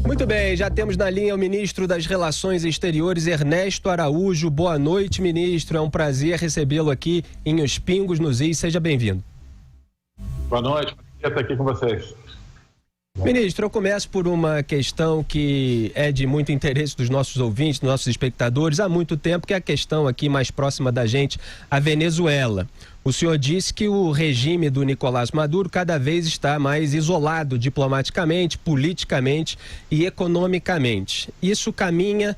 Muito bem, já temos na linha o ministro das Relações Exteriores, Ernesto Araújo. Boa noite, ministro. É um prazer recebê-lo aqui em Os Pingos nos Is. Seja bem-vindo. Boa noite, prazer estar aqui com vocês. Ministro, eu começo por uma questão que é de muito interesse dos nossos ouvintes, dos nossos espectadores há muito tempo, que é a questão aqui mais próxima da gente, a Venezuela. O senhor disse que o regime do Nicolás Maduro cada vez está mais isolado diplomaticamente, politicamente e economicamente. Isso caminha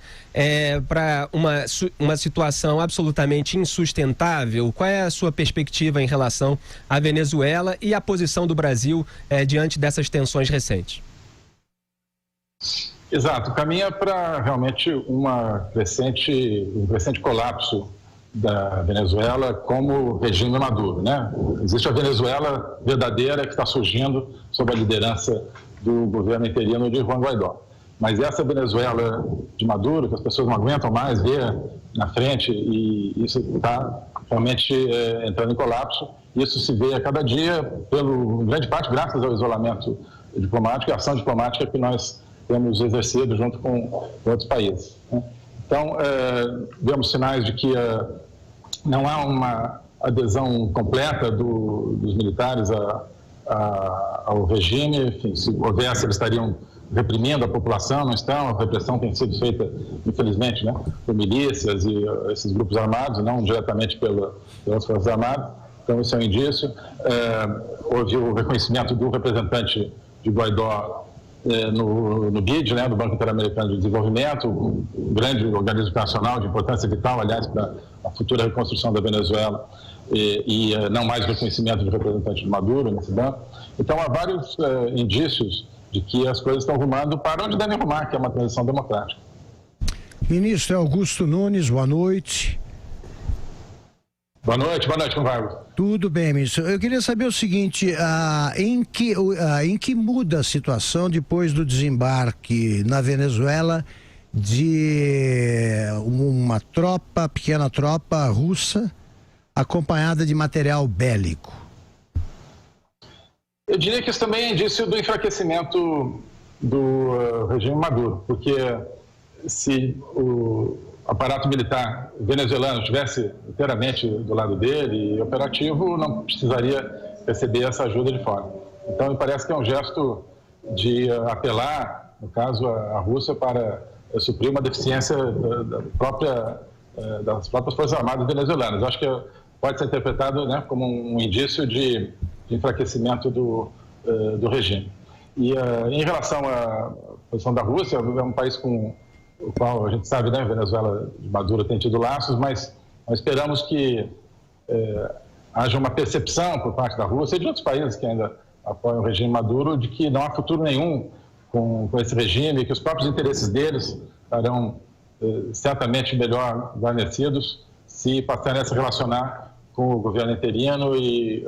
para uma situação absolutamente insustentável. Qual é a sua perspectiva em relação à Venezuela e a posição do Brasil diante dessas tensões recentes? Exato, caminha para realmente um crescente colapso da Venezuela como regime Maduro, né? Existe a Venezuela verdadeira que está surgindo sob a liderança do governo interino de Juan Guaidó. Mas essa Venezuela de Maduro, que as pessoas não aguentam mais ver na frente, e isso está realmente entrando em colapso. Isso se vê a cada dia, em grande parte graças ao isolamento diplomático e à ação diplomática que nós temos exercido junto com outros países, né? Então, vemos sinais de que não há uma adesão completa dos militares ao regime. Enfim, se houvesse, eles estariam reprimindo a população, não estão. A repressão tem sido feita, infelizmente, né, por milícias e esses grupos armados, não diretamente pelas Forças Armadas. Então, isso é um indício. Houve o reconhecimento do representante de Guaidó no BID, né, do Banco Interamericano de Desenvolvimento, um grande organismo internacional de importância vital, aliás, para a futura reconstrução da Venezuela, e não mais o reconhecimento de representante de Maduro nesse banco. Então, há vários indícios de que as coisas estão rumando para onde devem rumar, que é uma transição democrática. Ministro Augusto Nunes, boa noite. Boa noite, como vai? Tudo bem, ministro. Eu queria saber o seguinte, em que muda a situação depois do desembarque na Venezuela de uma pequena tropa russa acompanhada de material bélico? Eu diria que isso também é indício do enfraquecimento do regime Maduro, porque se o aparato militar venezuelano estivesse inteiramente do lado dele e operativo, não precisaria receber essa ajuda de fora. Então, me parece que é um gesto de apelar, no caso, a Rússia para suprir uma deficiência das próprias Forças Armadas venezuelanas. Eu acho que pode ser interpretado, né, como um indício de enfraquecimento do regime. E em relação à posição da Rússia, é um país com o qual a gente sabe, né, a Venezuela de Maduro tem tido laços, mas nós esperamos que haja uma percepção por parte da Rússia e de outros países que ainda apoiam o regime Maduro de que não há futuro nenhum com esse regime, que os próprios interesses deles estarão certamente melhor guarnecidos se passarem a se relacionar com o governo interino e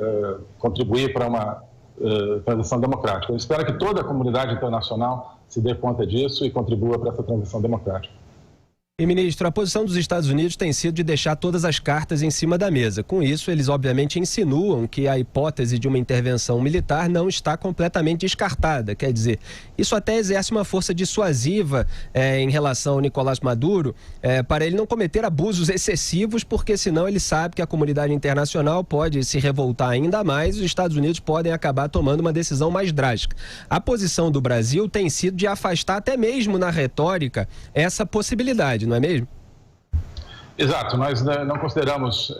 contribuir para uma transição democrática. Eu espero que toda a comunidade internacional se dê conta disso e contribua para essa transição democrática. E, ministro, a posição dos Estados Unidos tem sido de deixar todas as cartas em cima da mesa. Com isso, eles obviamente insinuam que a hipótese de uma intervenção militar não está completamente descartada. Quer dizer, isso até exerce uma força dissuasiva em relação ao Nicolás Maduro, para ele não cometer abusos excessivos, porque senão ele sabe que a comunidade internacional pode se revoltar ainda mais e os Estados Unidos podem acabar tomando uma decisão mais drástica. A posição do Brasil tem sido de afastar até mesmo na retórica essa possibilidade, não é mesmo? Exato, nós não consideramos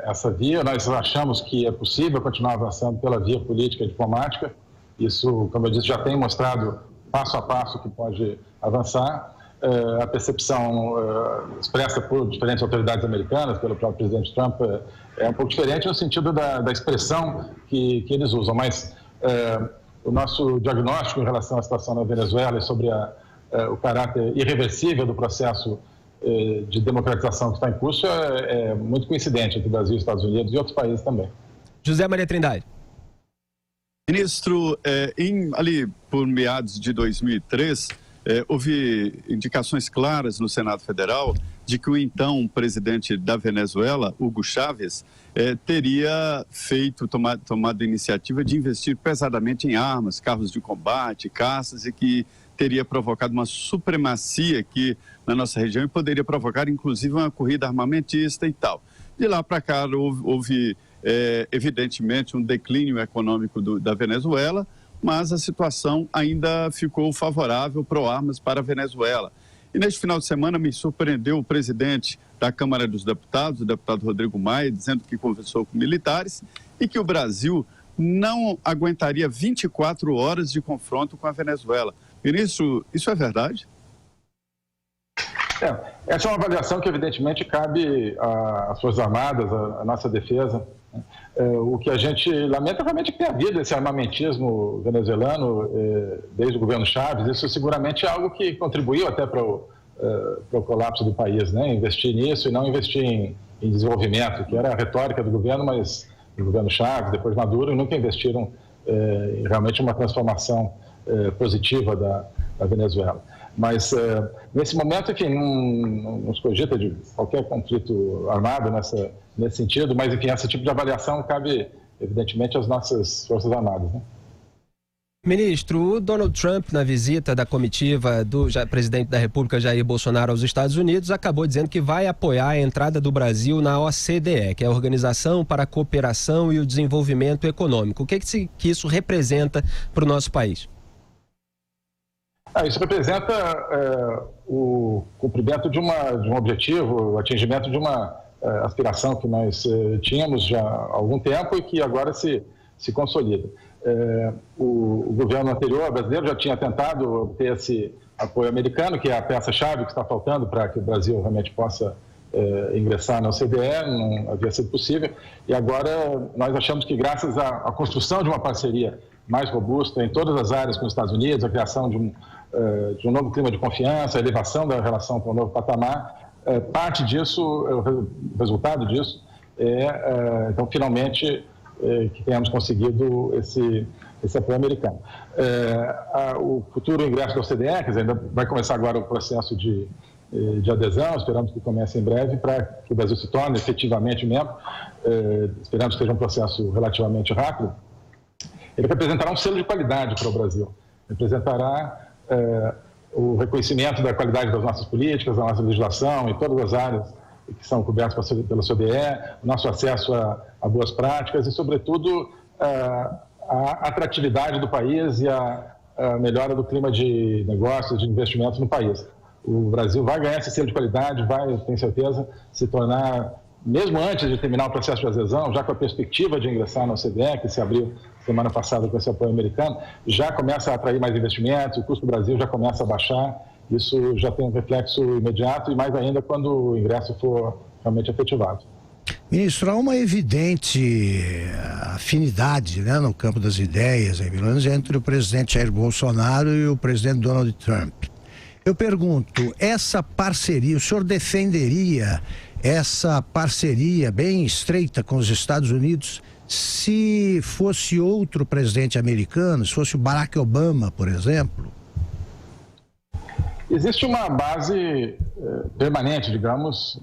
essa via, nós achamos que é possível continuar avançando pela via política e diplomática. Isso, como eu disse, já tem mostrado passo a passo que pode avançar. A percepção expressa por diferentes autoridades americanas, pelo próprio presidente Trump, é um pouco diferente no sentido da expressão que eles usam, mas o nosso diagnóstico em relação à situação na Venezuela e sobre o caráter irreversível do processo de democratização que está em curso é muito coincidente entre o Brasil, Estados Unidos e outros países também. José Maria Trindade. Ministro, ali por meados de 2003, houve indicações claras no Senado Federal de que o então presidente da Venezuela, Hugo Chávez, teria tomado a iniciativa de investir pesadamente em armas, carros de combate, caças, e que teria provocado uma supremacia aqui na nossa região e poderia provocar, inclusive, uma corrida armamentista e tal. De lá para cá, houve evidentemente, um declínio econômico da Venezuela, mas a situação ainda ficou favorável pró-armas para a Venezuela. E neste final de semana me surpreendeu o presidente da Câmara dos Deputados, o deputado Rodrigo Maia, dizendo que conversou com militares e que o Brasil não aguentaria 24 horas de confronto com a Venezuela. Ministro, isso é verdade? Essa é uma avaliação que, evidentemente, cabe às Forças Armadas, à nossa defesa. O que a gente lamenta realmente é que tem havido esse armamentismo venezuelano desde o governo Chávez. Isso seguramente é algo que contribuiu até para o colapso do país, né? Investir nisso e não investir em desenvolvimento, que era a retórica do governo, mas do governo Chávez, depois Maduro, e nunca investiram realmente uma transformação positiva da Venezuela. Mas, nesse momento, enfim, não se cogita de qualquer conflito armado nesse sentido, mas, enfim, esse tipo de avaliação cabe, evidentemente, às nossas Forças Armadas, né? Ministro, o Donald Trump, na visita da comitiva do presidente da República, Jair Bolsonaro, aos Estados Unidos, acabou dizendo que vai apoiar a entrada do Brasil na OCDE, que é a Organização para a Cooperação e o Desenvolvimento Econômico. O que isso representa para o nosso país? Isso representa o cumprimento de um objetivo, o atingimento de uma aspiração que nós tínhamos já há algum tempo e que agora se consolida. O governo anterior brasileiro já tinha tentado obter esse apoio americano, que é a peça-chave que está faltando para que o Brasil realmente possa ingressar na OCDE, não havia sido possível. E agora nós achamos que, graças à construção de uma parceria mais robusta em todas as áreas com os Estados Unidos, a criação de um novo clima de confiança, a elevação da relação para um novo patamar, parte disso, o resultado disso então, finalmente, que tenhamos conseguido esse apoio americano. O futuro ingresso da OCDE, quer dizer, ainda vai começar agora o processo de adesão, esperamos que comece em breve, para que o Brasil se torne efetivamente membro, esperamos que seja um processo relativamente rápido. Ele representará um selo de qualidade para o Brasil, representará o reconhecimento da qualidade das nossas políticas, da nossa legislação em todas as áreas que são cobertas pela OCDE, o nosso acesso a boas práticas e, sobretudo, a atratividade do país e a melhora do clima de negócios, de investimentos no país. O Brasil vai ganhar esse selo de qualidade, vai, tenho certeza, se tornar, mesmo antes de terminar o processo de adesão, já com a perspectiva de ingressar na OCDE, que se abriu semana passada com esse apoio americano, já começa a atrair mais investimentos, o custo do Brasil já começa a baixar, isso já tem um reflexo imediato e mais ainda quando o ingresso for realmente efetivado. Ministro, há uma evidente afinidade, né, no campo das ideias, pelo menos entre o presidente Jair Bolsonaro e o presidente Donald Trump. Eu pergunto, essa parceria, o senhor defenderia essa parceria bem estreita com os Estados Unidos se fosse outro presidente americano, se fosse o Barack Obama, por exemplo? Existe uma base permanente, digamos,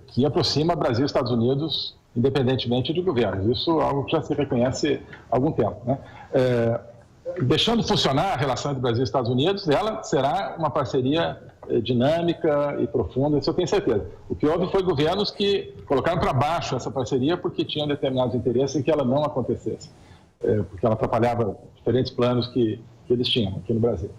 que aproxima Brasil e Estados Unidos, independentemente de governos. Isso é algo que já se reconhece há algum tempo, né? Deixando funcionar a relação entre Brasil e Estados Unidos, ela será uma parceria dinâmica e profunda, isso eu tenho certeza. O que houve foi governos que colocaram para baixo essa parceria porque tinham determinados interesses em que ela não acontecesse, porque ela atrapalhava diferentes planos que eles tinham aqui no Brasil.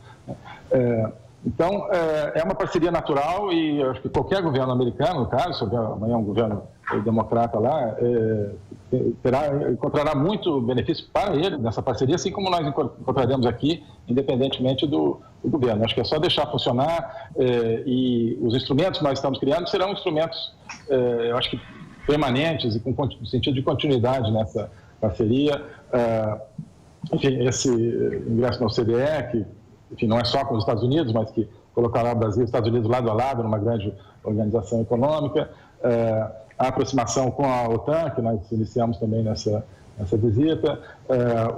Então, é uma parceria natural e eu acho que qualquer governo americano, no caso, se houver amanhã um governo democrata lá, encontrará muito benefício para ele nessa parceria, assim como nós encontraremos aqui, independentemente do governo. Acho que é só deixar funcionar e os instrumentos que nós estamos criando serão instrumentos, eu acho que permanentes e com sentido de continuidade nessa parceria. Enfim, esse ingresso na OCDE, que enfim, não é só com os Estados Unidos, mas que colocará o Brasil e os Estados Unidos lado a lado numa grande organização econômica. A aproximação com a OTAN, que nós iniciamos também nessa visita.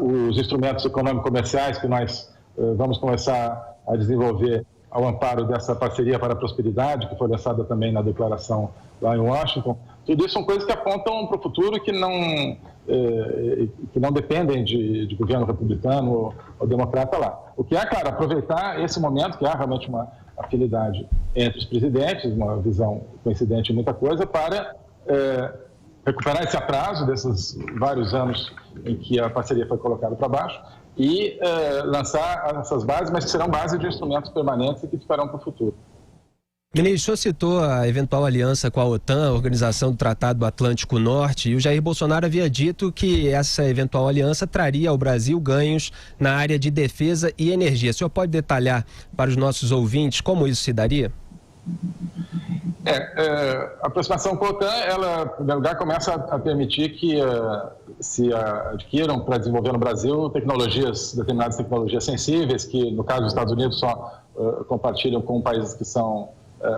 Os instrumentos econômico-comerciais que nós vamos começar a desenvolver ao amparo dessa parceria para a prosperidade, que foi lançada também na declaração lá em Washington. Tudo isso são coisas que apontam para o futuro que não dependem de governo republicano ou democrata lá. O que é, claro, aproveitar esse momento, que há realmente uma afinidade entre os presidentes, uma visão coincidente em muita coisa, para recuperar esse atraso desses vários anos em que a parceria foi colocada para baixo e lançar essas bases, mas que serão bases de instrumentos permanentes e que ficarão para o futuro. Ministro, o senhor citou a eventual aliança com a OTAN, a Organização do Tratado do Atlântico Norte, e o Jair Bolsonaro havia dito que essa eventual aliança traria ao Brasil ganhos na área de defesa e energia. O senhor pode detalhar para os nossos ouvintes como isso se daria? A aproximação com a OTAN, ela, em primeiro lugar, começa a permitir que se adquiram para desenvolver no Brasil determinadas tecnologias sensíveis, que no caso dos Estados Unidos só compartilham com países que são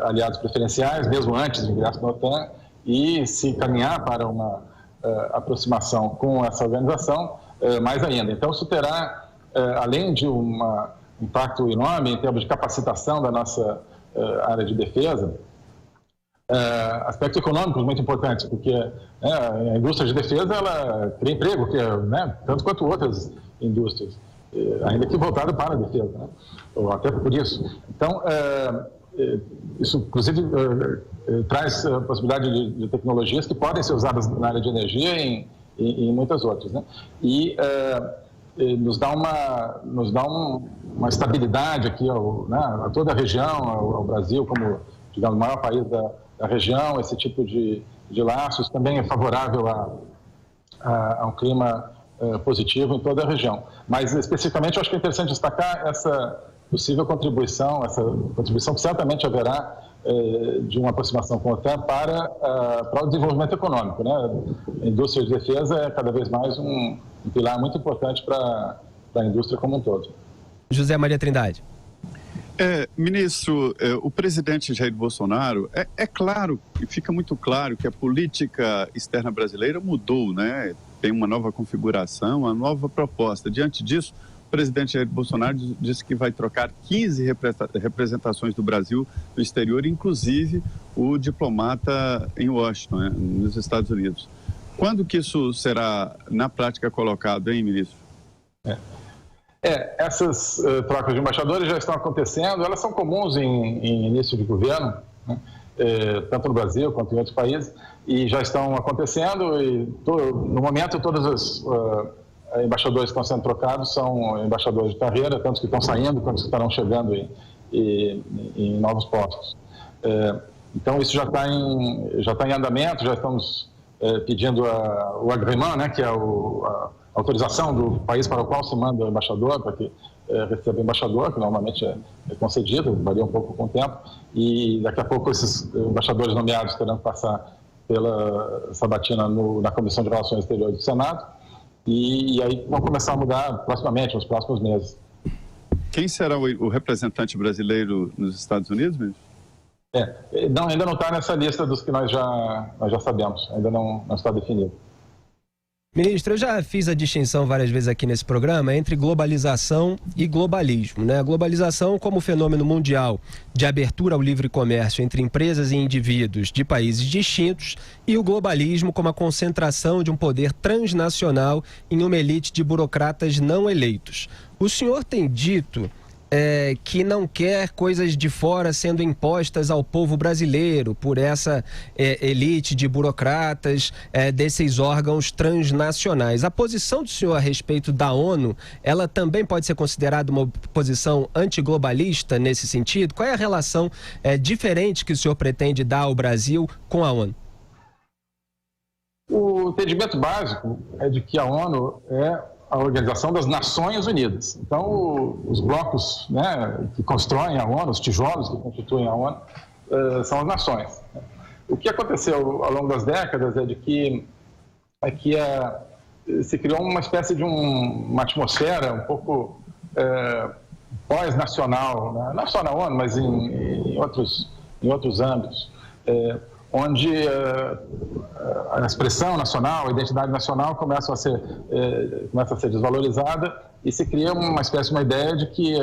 aliados preferenciais, mesmo antes do ingresso na OTAN, e se caminhar para uma aproximação com essa organização, mais ainda. Então, isso terá, além de um impacto enorme em termos de capacitação da nossa área de defesa, aspectos econômicos muito importantes, porque a indústria de defesa ela cria emprego, tanto quanto outras indústrias, ainda que voltada para a defesa, ou até por isso. Então, isso, inclusive, traz a possibilidade de tecnologias que podem ser usadas na área de energia e em muitas outras, e nos dá uma estabilidade aqui a toda a região, ao Brasil como, digamos, o maior país da região. Esse tipo de laços também é favorável a um clima positivo em toda a região. Mas, especificamente, eu acho que é interessante destacar essa possível contribuição, que certamente haverá de uma aproximação com a OTAN para o desenvolvimento econômico. A indústria de defesa é cada vez mais um pilar muito importante para a indústria como um todo. José Maria Trindade. Ministro, o presidente Jair Bolsonaro, é claro, e fica muito claro que a política externa brasileira mudou, Tem uma nova configuração, uma nova proposta. Diante disso, o presidente Jair Bolsonaro disse que vai trocar 15 representações do Brasil no exterior, inclusive o diplomata em Washington, nos Estados Unidos. Quando que isso será, na prática, colocado, hein, ministro? Essas trocas de embaixadores já estão acontecendo, elas são comuns em início de governo, tanto no Brasil quanto em outros países, e já estão acontecendo, e no momento todos os embaixadores que estão sendo trocados são embaixadores de carreira, tanto que estão saindo quanto que estarão chegando em novos postos. Então isso já está em andamento, já estamos pedindo o agrément, que é a autorização do país para o qual se manda o embaixador, para que receba o embaixador, que normalmente é concedido, varia um pouco com o tempo, e daqui a pouco esses embaixadores nomeados terão que passar pela sabatina na Comissão de Relações Exteriores do Senado, e aí vão começar a mudar proximamente, nos próximos meses. Quem será o representante brasileiro nos Estados Unidos, ministro? Ainda não está nessa lista dos que nós já sabemos, ainda não está definido. Ministro, eu já fiz a distinção várias vezes aqui nesse programa entre globalização e globalismo, A globalização como fenômeno mundial de abertura ao livre comércio entre empresas e indivíduos de países distintos, e o globalismo como a concentração de um poder transnacional em uma elite de burocratas não eleitos. O senhor tem dito que não quer coisas de fora sendo impostas ao povo brasileiro por essa elite de burocratas desses órgãos transnacionais. A posição do senhor a respeito da ONU, ela também pode ser considerada uma posição antiglobalista nesse sentido? Qual é a relação diferente que o senhor pretende dar ao Brasil com a ONU? O entendimento básico é de que a ONU é a Organização das Nações Unidas. Então, os blocos que constroem a ONU, os tijolos que constituem a ONU, são as nações. O que aconteceu ao longo das décadas é de que se criou uma espécie de uma atmosfera um pouco pós-nacional, não só na ONU, mas em outros âmbitos, onde a expressão nacional, a identidade nacional começa a ser desvalorizada e se cria uma espécie de uma ideia de que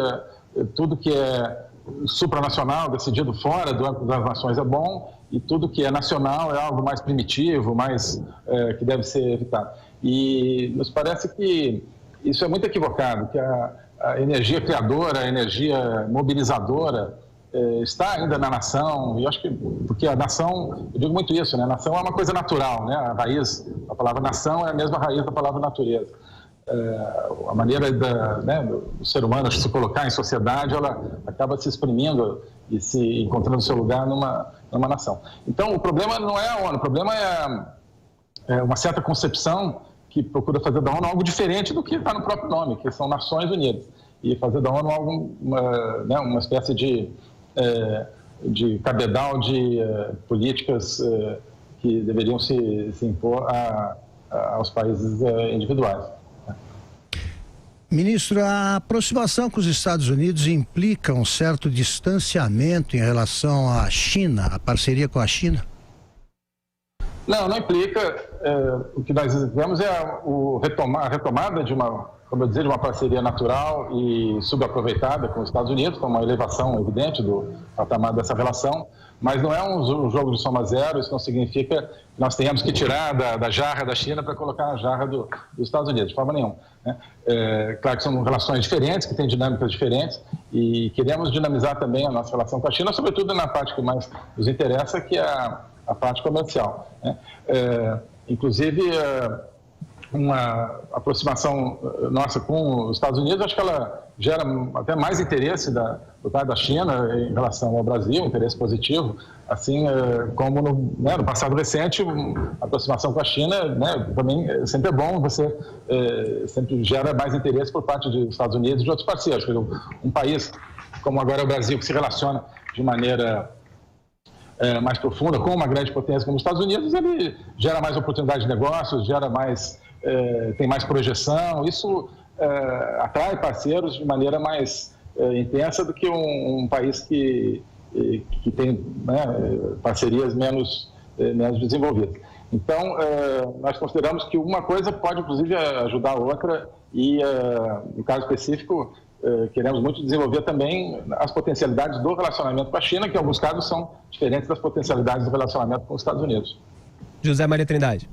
tudo que é supranacional, decidido fora do âmbito das nações é bom, e tudo que é nacional é algo mais primitivo, mais que deve ser evitado. E nos parece que isso é muito equivocado, que a energia criadora, a energia mobilizadora está ainda na nação, e eu acho que, porque a nação, eu digo muito isso, né? A nação é uma coisa natural, né? A raiz, a palavra nação é a mesma raiz da palavra natureza. A maneira do ser humano se colocar em sociedade, ela acaba se exprimindo e se encontrando seu lugar numa nação. Então, o problema não é a ONU, o problema é uma certa concepção que procura fazer da ONU algo diferente do que está no próprio nome, que são Nações Unidas, e fazer da ONU uma espécie de cabedal de políticas que deveriam se impor aos países individuais. Ministro, a aproximação com os Estados Unidos implica um certo distanciamento em relação à China, a parceria com a China? Não implica. O que nós vemos é a retomada de uma parceria natural e subaproveitada com os Estados Unidos, com uma elevação evidente do patamar dessa relação, mas não é um jogo de soma zero. Isso não significa que nós tenhamos que tirar da jarra da China para colocar na jarra dos Estados Unidos, de forma nenhuma, né? Claro que são relações diferentes, que têm dinâmicas diferentes, e queremos dinamizar também a nossa relação com a China, sobretudo na parte que mais nos interessa, que é a parte comercial, né? Inclusive, uma aproximação nossa com os Estados Unidos, acho que ela gera até mais interesse do lado da China em relação ao Brasil, um interesse positivo, assim como no passado recente, a aproximação com a China, né, também sempre é bom, você sempre gera mais interesse por parte dos Estados Unidos e de outros parceiros. Um país como agora é o Brasil, que se relaciona de maneira mais profunda com uma grande potência como os Estados Unidos, ele gera mais oportunidade de negócios, tem mais projeção, isso atrai parceiros de maneira mais intensa do que um país que tem, né, parcerias menos desenvolvidas. Então, nós consideramos que uma coisa pode, inclusive, ajudar a outra e, no caso específico, queremos muito desenvolver também as potencialidades do relacionamento com a China, que em alguns casos são diferentes das potencialidades do relacionamento com os Estados Unidos. José Maria Trindade.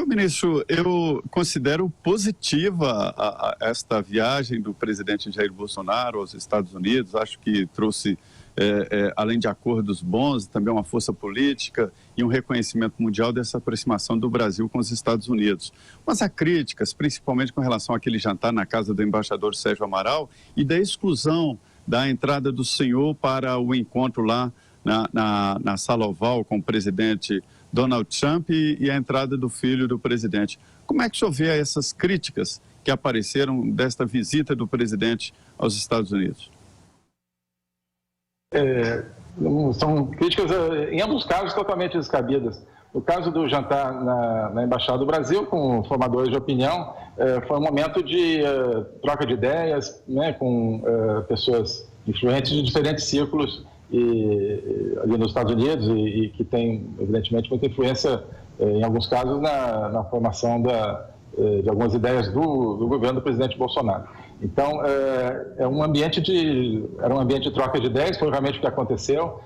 Ministro, eu considero positiva esta viagem do presidente Jair Bolsonaro aos Estados Unidos. Acho que trouxe, além de acordos bons, também uma força política e um reconhecimento mundial dessa aproximação do Brasil com os Estados Unidos. Mas há críticas, principalmente com relação àquele jantar na casa do embaixador Sérgio Amaral e da exclusão da entrada do senhor para o encontro lá na Sala Oval com o presidente Donald Trump e a entrada do filho do presidente. Como é que o senhor vê essas críticas que apareceram desta visita do presidente aos Estados Unidos? São críticas, em ambos casos, totalmente descabidas. No caso do jantar na Embaixada do Brasil, com formadores de opinião, foi um momento de troca de ideias, né, com pessoas influentes de diferentes círculos ali nos Estados Unidos e que tem, evidentemente, muita influência, em alguns casos, na formação de algumas ideias do governo do presidente Bolsonaro. Então, era um ambiente de troca de ideias, foi realmente o que aconteceu,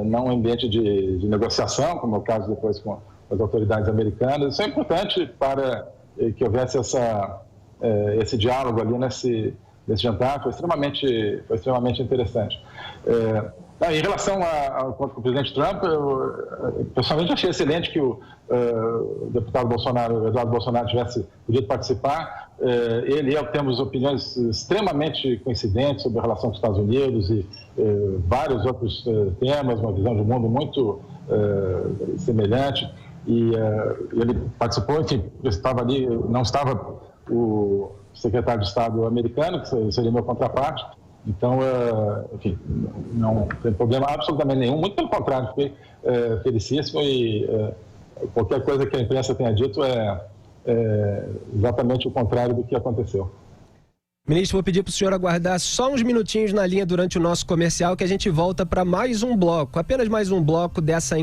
não um ambiente de negociação, como é o caso depois com as autoridades americanas. Isso é importante para que houvesse esse diálogo ali nesse jantar, foi extremamente interessante. Em relação ao encontro com o presidente Trump, eu pessoalmente achei excelente que o deputado Eduardo Bolsonaro tivesse podido participar. Ele e eu temos opiniões extremamente coincidentes sobre a relação com os Estados Unidos e vários outros temas, uma visão de mundo muito semelhante. E ele participou, enfim, estava ali, não estava o secretário de Estado americano, que seria meu contraparte. Então, enfim, não tem problema absolutamente nenhum, muito pelo contrário, fiquei felicíssimo e qualquer coisa que a imprensa tenha dito é exatamente o contrário do que aconteceu. Ministro, vou pedir para o senhor aguardar só uns minutinhos na linha durante o nosso comercial, que a gente volta para mais um bloco, apenas mais um bloco dessa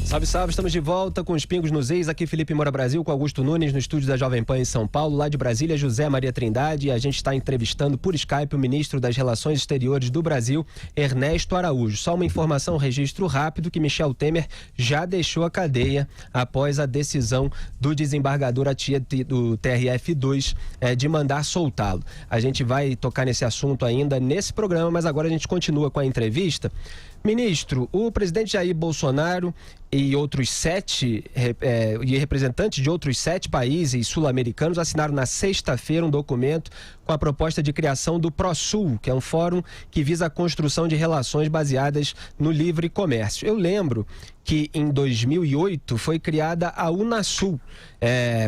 Salve, salve, estamos de volta com os Pingos nos Eis, aqui Felipe Moura Brasil, com Augusto Nunes no estúdio da Jovem Pan em São Paulo, lá de Brasília, José Maria Trindade, e a gente está entrevistando por Skype o ministro das Relações Exteriores do Brasil, Ernesto Araújo. Só uma informação, registro rápido, que Michel Temer já deixou a cadeia após a decisão do desembargador do TRF2 de mandar soltá-lo. A gente vai tocar nesse assunto ainda nesse programa, mas agora a gente continua com a entrevista. Ministro, o presidente Jair Bolsonaro e outros 7 representantes de outros 7 países sul-americanos assinaram na sexta-feira um documento com a proposta de criação do ProSul, que é um fórum que visa a construção de relações baseadas no livre comércio. Eu lembro que em 2008 foi criada a Unasul,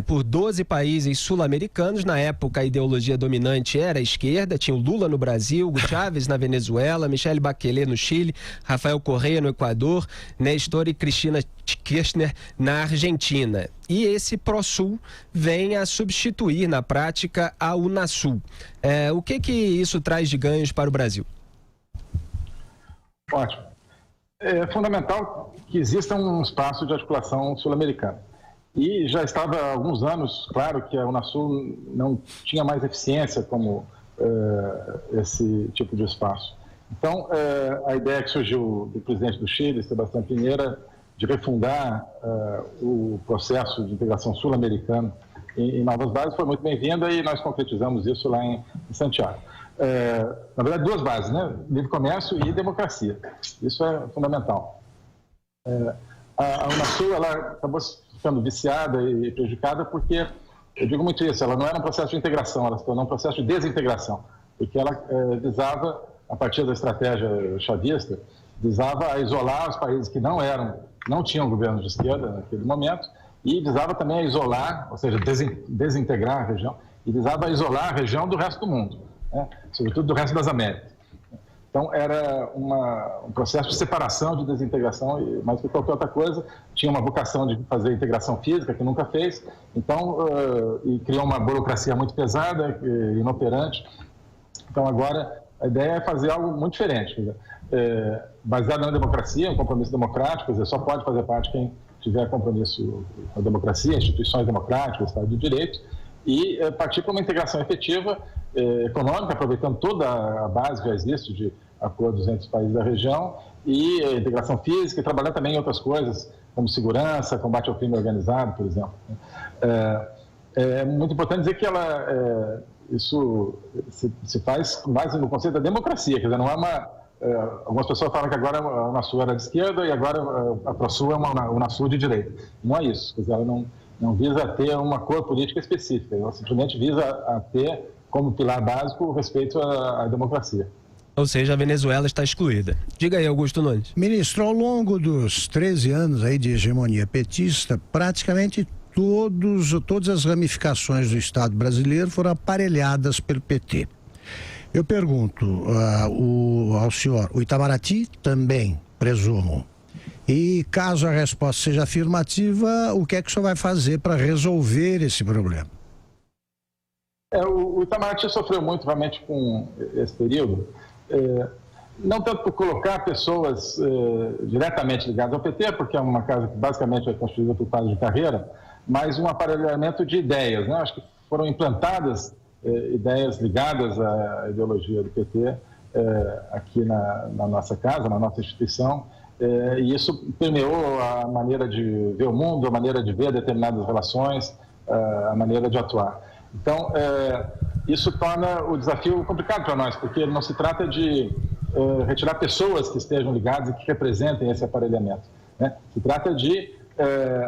por 12 países sul-americanos. Na época, a ideologia dominante era a esquerda, tinha o Lula no Brasil, Hugo Chávez na Venezuela, Michelle Bachelet no Chile, Rafael Correa no Equador, Néstor e Cristina Kirchner na Argentina. E esse ProSul vem a substituir, na prática, a Unasul. O que isso traz de ganhos para o Brasil? Ótimo. É fundamental que exista um espaço de articulação sul-americana. E já estava há alguns anos claro que a Unasul não tinha mais eficiência como esse tipo de espaço. Então, a ideia que surgiu do presidente do Chile, Sebastián Piñera, de refundar o processo de integração sul-americano em novas bases foi muito bem-vinda, e nós concretizamos isso lá em Santiago. Na verdade, 2 bases, né? Livre comércio e democracia. Isso é fundamental. A Unasul, ela acabou ficando viciada e prejudicada porque, eu digo muito isso, ela não era um processo de integração, ela se tornou um processo de desintegração, porque ela visava, a partir da estratégia chavista, visava isolar os países que não tinham governo de esquerda naquele momento, e visava também a isolar, ou seja, desintegrar a região, e visava isolar a região do resto do mundo, né? Sobretudo do resto das Américas. Então, era um processo de separação, de desintegração, e mais que qualquer outra coisa, tinha uma vocação de fazer integração física, que nunca fez, então, e criou uma burocracia muito pesada, inoperante. Então, agora, a ideia é fazer algo muito diferente, baseado na democracia, um compromisso democrático, quer dizer, só pode fazer parte quem tiver compromisso com a democracia, instituições democráticas, Estado de Direito, e partir para uma integração efetiva econômica, aproveitando toda a base que já existe de acordos entre os países da região, e integração física, e trabalhar também em outras coisas, como segurança, combate ao crime organizado, por exemplo. É muito importante dizer que isso se faz mais no conceito da democracia, quer dizer, não é algumas pessoas falam que agora a Unasul era de esquerda e agora a ProSul é uma Unasul de direita. Não é isso, quer dizer, ela não visa ter uma cor política específica, ela simplesmente visa a ter como pilar básico o respeito à democracia. Ou seja, a Venezuela está excluída. Diga aí, Augusto Nunes. Ministro, ao longo dos 13 anos aí de hegemonia petista, praticamente todas as ramificações do Estado brasileiro foram aparelhadas pelo PT. Eu pergunto ao senhor, o Itamaraty também, presumo. E caso a resposta seja afirmativa, o que é que o senhor vai fazer para resolver esse problema? O Itamaraty sofreu muito realmente com esse período, não tanto por colocar pessoas diretamente ligadas ao PT, porque é uma casa que basicamente é construída por fase de carreira, mas um aparelhamento de ideias, né? Acho que foram implantadas ideias ligadas à ideologia do PT aqui na nossa casa, na nossa instituição, e isso permeou a maneira de ver o mundo, a maneira de ver determinadas relações, a maneira de atuar. Então, isso torna o desafio complicado para nós, porque não se trata de retirar pessoas que estejam ligadas e que representem esse aparelhamento, né? Se trata de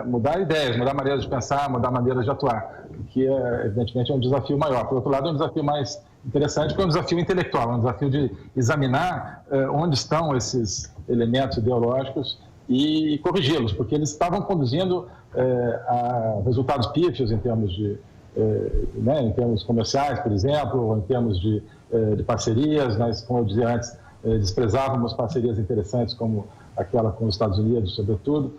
mudar ideias, mudar maneiras de pensar, mudar maneiras de atuar, que evidentemente é um desafio maior. Por outro lado, é um desafio mais interessante, que é um desafio intelectual, um desafio de examinar onde estão esses elementos ideológicos e corrigi-los, porque eles estavam conduzindo a resultados pífios em termos em termos comerciais, por exemplo, ou em termos de parcerias. Nós, como eu dizia antes, desprezávamos parcerias interessantes como aquela com os Estados Unidos, sobretudo,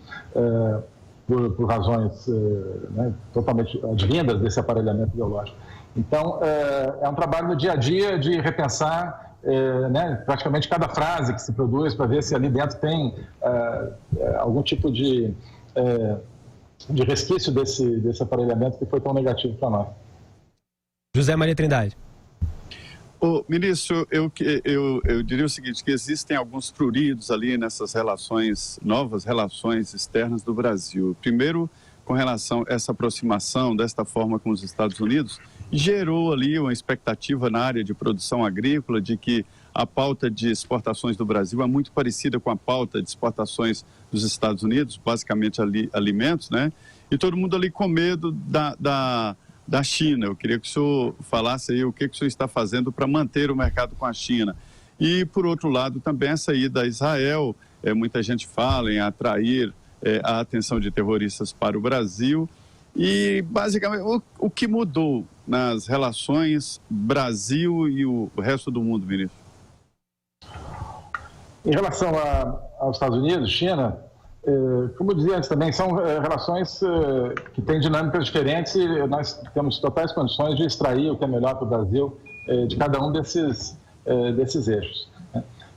por razões totalmente advindas desse aparelhamento ideológico. Então, é um trabalho no dia a dia de repensar né, praticamente cada frase que se produz para ver se ali dentro tem algum tipo de resquício desse aparelhamento que foi tão negativo para nós. José Maria Trindade. Ministro, eu diria o seguinte, que existem alguns pruridos ali nessas relações, novas relações externas do Brasil. Primeiro, com relação a essa aproximação desta forma com os Estados Unidos, gerou ali uma expectativa na área de produção agrícola de que a pauta de exportações do Brasil é muito parecida com a pauta de exportações dos Estados Unidos, basicamente alimentos, né? E todo mundo ali com medo da China. Eu queria que o senhor falasse aí o que o senhor está fazendo para manter o mercado com a China. E, por outro lado, também a saída a Israel, muita gente fala em atrair a atenção de terroristas para o Brasil. E, basicamente, o que mudou nas relações Brasil e o resto do mundo, ministro? Em relação aos Estados Unidos, China, como eu dizia antes também, são relações que têm dinâmicas diferentes e nós temos totais condições de extrair o que é melhor para o Brasil de cada um desses eixos.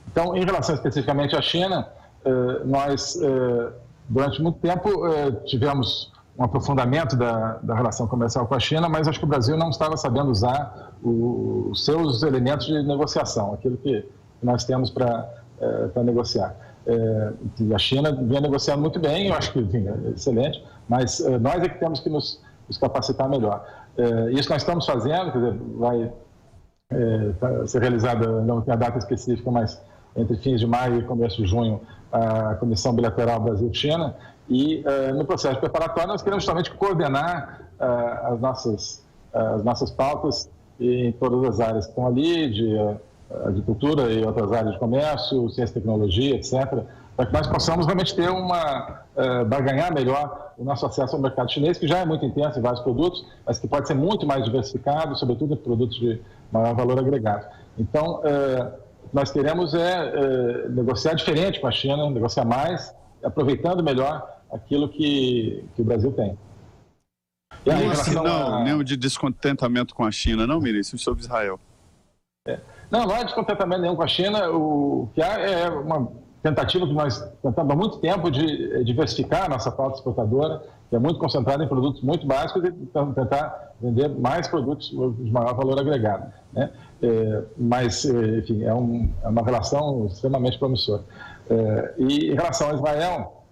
Então, em relação especificamente à China, nós, durante muito tempo, tivemos um aprofundamento da relação comercial com a China, mas acho que o Brasil não estava sabendo usar os seus elementos de negociação, aquilo que nós temos para negociar. A China vinha negociando muito bem, eu acho que é excelente, mas nós é que temos que nos capacitar melhor. Isso nós estamos fazendo, quer dizer, vai ser realizada, não tem a data específica, mas entre fins de maio e começo de junho, a Comissão Bilateral Brasil-China, e no processo preparatório nós queremos justamente coordenar as nossas pautas em todas as áreas que estão ali, de agricultura e outras áreas de comércio, ciência e tecnologia, etc., para que nós possamos realmente ter barganhar melhor o nosso acesso ao mercado chinês, que já é muito intenso em vários produtos, mas que pode ser muito mais diversificado, sobretudo em produtos de maior valor agregado. Então, nós queremos negociar diferente com a China, negociar mais, aproveitando melhor aquilo que o Brasil tem. E aí, nenhum de descontentamento com a China, não, ministro, sobre Israel? Não há descontentamento nenhum com a China. O que há é uma tentativa que nós tentamos há muito tempo de diversificar a nossa pauta exportadora, que é muito concentrada em produtos muito básicos, e tentar vender mais produtos de maior valor agregado, né? Mas, enfim, é uma relação extremamente promissora. E em relação a Israel,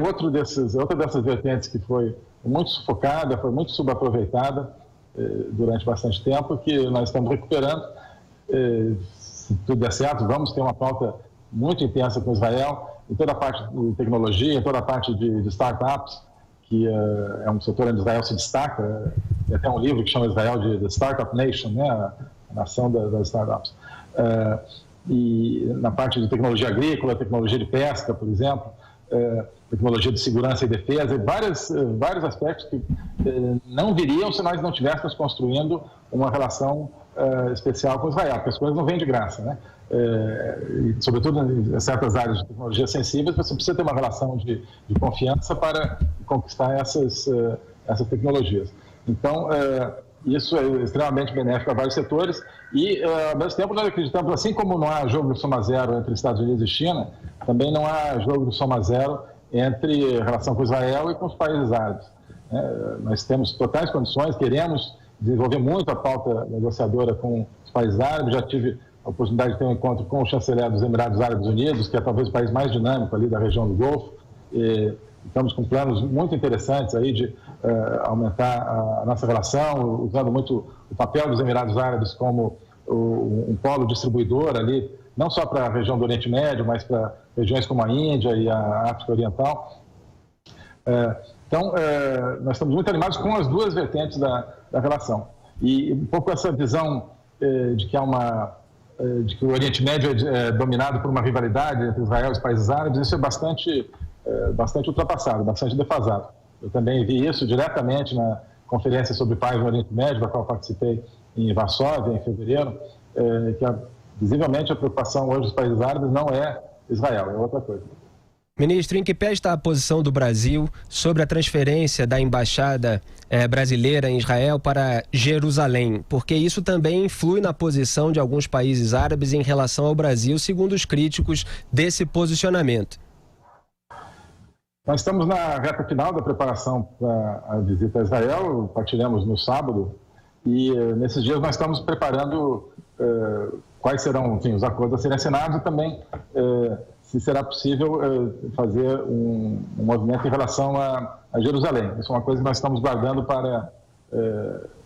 outra dessas vertentes que foi muito sufocada, foi muito subaproveitada durante bastante tempo, que nós estamos recuperando. Se tudo der certo, vamos ter uma pauta muito intensa com Israel, em toda a parte de tecnologia, em toda a parte de startups, que é um setor onde Israel se destaca. Tem até um livro que chama Israel de The Startup Nation, né? A nação das startups. E na parte de tecnologia agrícola, tecnologia de pesca, por exemplo, tecnologia de segurança e defesa, e vários aspectos que não viriam se nós não estivéssemos construindo uma relação especial com Israel, porque as coisas não vêm de graça, né? E, sobretudo em certas áreas de tecnologia sensíveis, você precisa ter uma relação de confiança para conquistar essas tecnologias. Então, isso é extremamente benéfico a vários setores e, ao mesmo tempo, nós acreditamos, assim como não há jogo de soma zero entre Estados Unidos e China, também não há jogo de soma zero entre a relação com Israel e com os países árabes. Nós temos totais condições, queremos desenvolver muito a pauta negociadora com os países árabes. Já tive a oportunidade de ter um encontro com o chanceler dos Emirados Árabes Unidos, que é talvez o país mais dinâmico ali da região do Golfo. Estamos com planos muito interessantes aí de aumentar a nossa relação, usando muito o papel dos Emirados Árabes como um polo distribuidor ali, não só para a região do Oriente Médio, mas para regiões como a Índia e a África Oriental. Então, nós estamos muito animados com as duas vertentes da relação. E um pouco essa visão de que o Oriente Médio é dominado por uma rivalidade entre Israel e os países árabes, isso é bastante ultrapassado, bastante defasado. Eu também vi isso diretamente na conferência sobre paz no Oriente Médio, da qual participei em Varsóvia, em fevereiro, que visivelmente a preocupação hoje dos países árabes não é Israel, é outra coisa. Ministro, em que pé está a posição do Brasil sobre a transferência da embaixada brasileira em Israel para Jerusalém? Porque isso também influi na posição de alguns países árabes em relação ao Brasil, segundo os críticos desse posicionamento. Nós estamos na reta final da preparação para a visita a Israel, partiremos no sábado, e nesses dias nós estamos preparando quais serão, enfim, os acordos a serem assinados e também se será possível fazer um movimento em relação a Jerusalém. Isso é uma coisa que nós estamos guardando para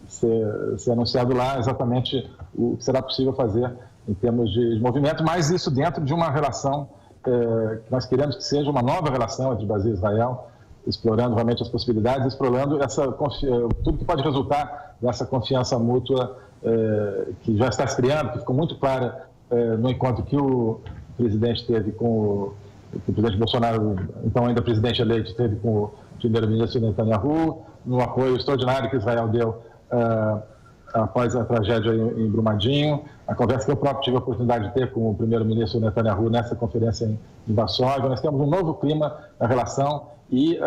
ser anunciado lá exatamente o que será possível fazer em termos de movimento, mas isso dentro de uma relação que nós queremos que seja uma nova relação entre Brasil e Israel, explorando realmente as possibilidades, explorando tudo que pode resultar dessa confiança mútua que já está se criando, que ficou muito clara no encontro que o presidente teve o presidente Bolsonaro, então ainda presidente eleito, teve com o primeiro-ministro Netanyahu, no apoio extraordinário que Israel deu após a tragédia em Brumadinho, a conversa que eu próprio tive a oportunidade de ter com o primeiro-ministro Netanyahu nessa conferência em Varsóvia. Nós temos um novo clima na relação e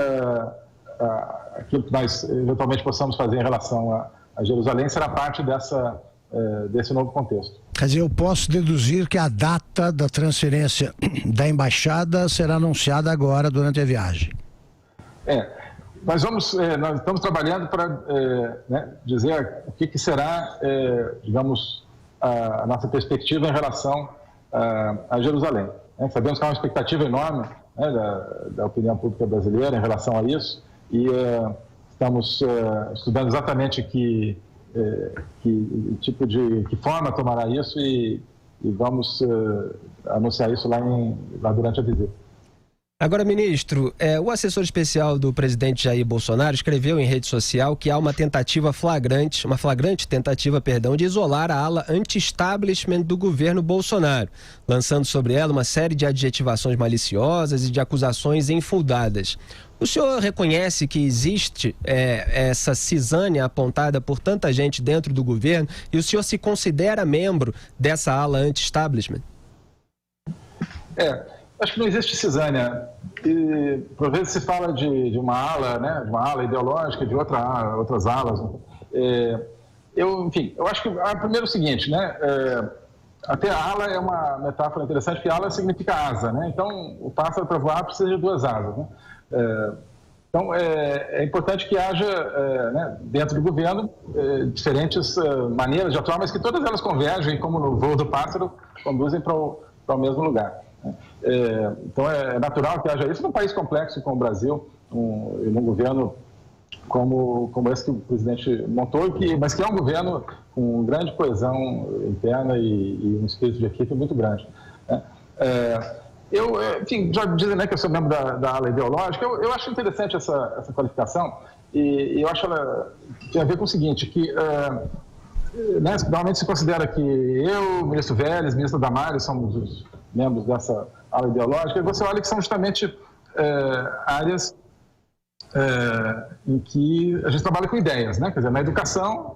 aquilo que nós eventualmente possamos fazer em relação a Jerusalém será parte desse novo contexto. Quer dizer, eu posso deduzir que a data da transferência da embaixada será anunciada agora durante a viagem. Nós estamos trabalhando para dizer o que será, digamos, a nossa perspectiva em relação a Jerusalém. Sabemos que há uma expectativa enorme da opinião pública brasileira em relação a isso e estamos estudando exatamente que forma tomará isso e vamos anunciar isso lá durante a visita. Agora, ministro, o assessor especial do presidente Jair Bolsonaro escreveu em rede social que há uma flagrante tentativa, de isolar a ala anti-establishment do governo Bolsonaro, lançando sobre ela uma série de adjetivações maliciosas e de acusações infundadas. O senhor reconhece que existe essa cisânia apontada por tanta gente dentro do governo e o senhor se considera membro dessa ala anti-establishment? Acho que não existe cisânia. E, por vezes, se fala de uma ala, de uma ala ideológica, de outras alas. Eu acho que, primeiro, o seguinte, até a ala é uma metáfora interessante, porque ala significa asa, Então, o pássaro para voar precisa de duas asas, Então, é importante que haja, dentro do governo, diferentes maneiras de atuar, mas que todas elas convergem, como no voo do pássaro, conduzem para o mesmo lugar. Então, é natural que haja isso num país complexo como o Brasil, e num governo como esse que o presidente montou, mas que é um governo com grande coesão interna e um espírito de equipe muito grande. Já dizem que eu sou membro da ala ideológica, eu acho interessante essa qualificação, e eu acho que ela tem a ver com o seguinte, que normalmente se considera que eu, o ministro Vélez, o ministro Damares somos os membros dessa ala ideológica, e você olha que são justamente áreas em que a gente trabalha com ideias, Quer dizer, na educação,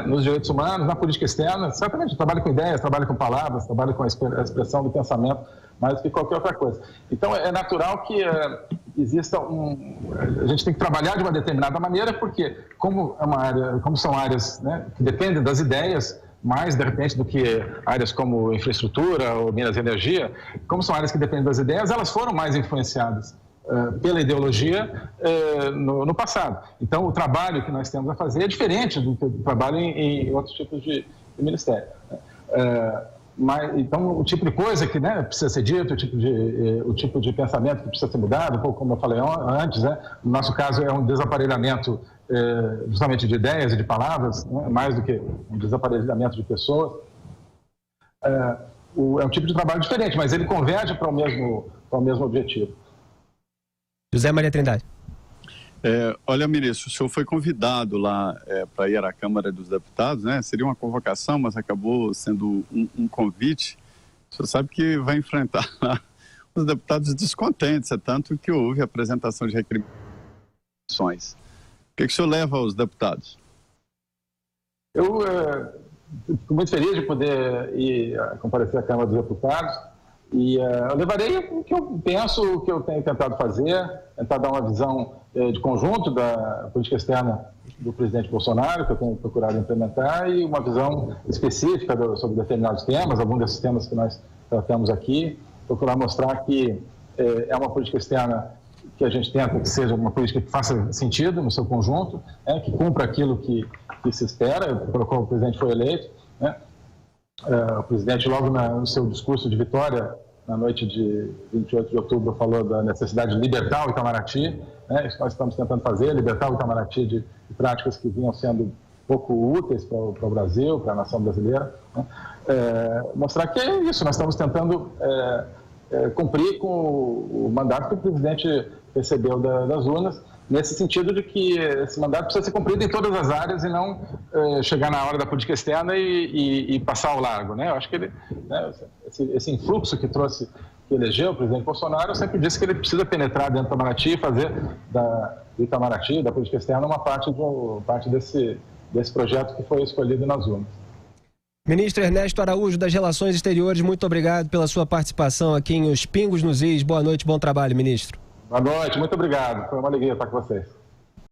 nos direitos humanos, na política externa, certamente trabalha com ideias, trabalha com palavras, trabalha com a expressão do pensamento, mais do que qualquer outra coisa. Então, é natural que exista a gente tem que trabalhar de uma determinada maneira, porque como são áreas que dependem das ideias, mais, de repente, do que áreas como infraestrutura ou minas e energia, como são áreas que dependem das ideias, elas foram mais influenciadas pela ideologia no passado. Então, o trabalho que nós temos a fazer é diferente do trabalho em outros tipos de ministério. Então, o tipo de coisa que precisa ser dito, o tipo de pensamento que precisa ser mudado, um pouco como eu falei antes, no nosso caso é um desaparelhamento justamente de ideias e de palavras, mais do que um desaparelhamento de pessoas. É um tipo de trabalho diferente, mas ele converge para o mesmo objetivo. José Maria Trindade. Olha, ministro, o senhor foi convidado lá para ir à Câmara dos Deputados, Seria uma convocação, mas acabou sendo um convite. O senhor sabe que vai enfrentar lá os deputados descontentes, tanto que houve apresentação de recriminações. O que o senhor leva aos deputados? Eu fico muito feliz de poder ir comparecer à Câmara dos Deputados E eu levarei o que eu penso, o que eu tenho tentado fazer, tentar dar uma visão de conjunto da política externa do presidente Bolsonaro, que eu tenho procurado implementar, e uma visão específica sobre determinados temas, alguns desses temas que nós tratamos aqui, procurar mostrar que é uma política externa que a gente tenta que seja uma política que faça sentido no seu conjunto, que cumpra aquilo que se espera, pelo qual o presidente foi eleito, né? O presidente, logo no seu discurso de vitória, na noite de 28 de outubro, falou da necessidade de libertar o Itamaraty, né? Isso nós estamos tentando fazer, libertar o Itamaraty de práticas que vinham sendo pouco úteis para o Brasil, para a nação brasileira, né? Mostrar que é isso, nós estamos tentando cumprir com o mandato que o presidente recebeu das urnas, nesse sentido de que esse mandato precisa ser cumprido em todas as áreas e não chegar na hora da política externa e passar ao largo, né? Eu acho que ele, né, esse influxo que elegeu o presidente Bolsonaro, eu sempre disse que ele precisa penetrar dentro do Itamaraty e fazer do Itamaraty, da política externa, uma parte desse projeto que foi escolhido nas urnas. Ministro Ernesto Araújo, das Relações Exteriores, muito obrigado pela sua participação aqui em Os Pingos nos Is. Boa noite, bom trabalho, ministro. Boa noite, muito obrigado. Foi uma alegria estar com vocês.